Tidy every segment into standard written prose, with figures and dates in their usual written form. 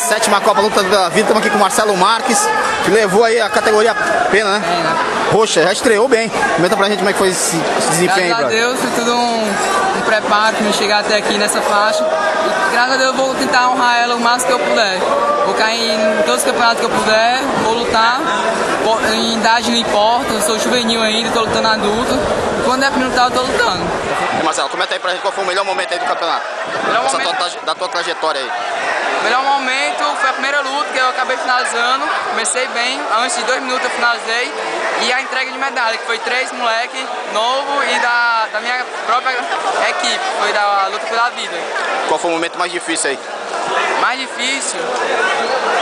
7ª Copa Luta da Vida, estamos aqui com o Marcelo Marques, que levou aí a categoria pena, né? Roxa, já estreou bem. Comenta pra gente como é que foi esse desempenho aí, Graças a Deus, foi tudo um preparo para me chegar até aqui nessa faixa. E graças a Deus eu vou tentar honrar ela o máximo que eu puder. Vou cair em todos os campeonatos que eu puder, vou lutar. Em idade não importa, eu sou juvenil ainda, estou lutando adulto. Quando é pra lutar, eu tô lutando. E Marcelo, comenta aí pra gente qual foi o melhor momento aí do campeonato. Da tua trajetória aí. O melhor momento foi a primeira luta que eu acabei finalizando. Comecei bem, antes de 2 minutos eu finalizei. E a entrega de medalha, que foi 3 moleque novo e da minha própria equipe, foi da luta pela vida. Qual foi o momento mais difícil aí? Mais difícil?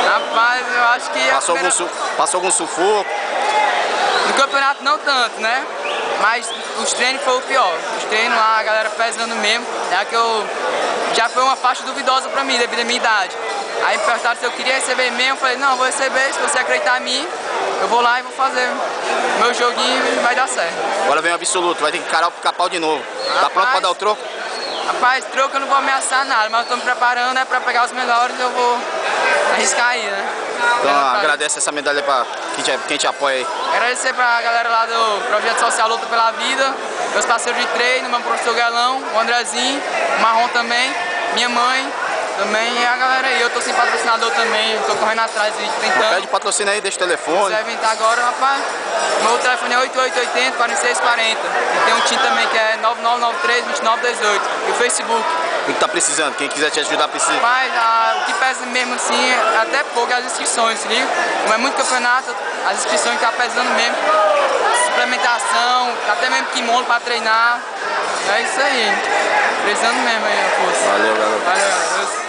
Rapaz, eu acho que... Passou algum sufoco? No campeonato não tanto, né? Mas os treinos foi o pior. Os treinos lá, a galera pesando mesmo. Já que já foi uma faixa duvidosa pra mim, devido à minha idade. Aí me perguntaram se eu queria receber mesmo. Eu falei, não, eu vou receber, se você acreditar em mim, eu vou lá e vou fazer meu joguinho e vai dar certo. Agora vem o absoluto, vai ter que encarar o Pica-Pau de novo. Tá pronto pra dar o troco? Rapaz, troco eu não vou ameaçar nada, mas eu tô me preparando, pra pegar os melhores, eu vou arriscar aí, né? Então agradece essa medalha pra quem te apoia aí. Agradecer pra galera lá do Projeto Social Luta pela Vida, meus parceiros de treino, meu professor Galão, o Andrezinho, o Marrom também, minha mãe também, e a galera aí. Eu tô sem patrocinador também, tô correndo atrás e tentando. Pede patrocínio aí, deixa o telefone. Se quiser inventar agora, rapaz, meu telefone é 8880 4640. E tem um time também que é 9993 2918. E o Facebook. O que tá precisando? Quem quiser te ajudar precisa. Mas o que pesa mesmo assim é até pouco as inscrições, se liga? Como é muito campeonato, as inscrições tá pesando mesmo. Suplementação, até mesmo kimono pra treinar. É isso aí. Precisando mesmo aí, a força. Valeu, galera. Valeu, galera.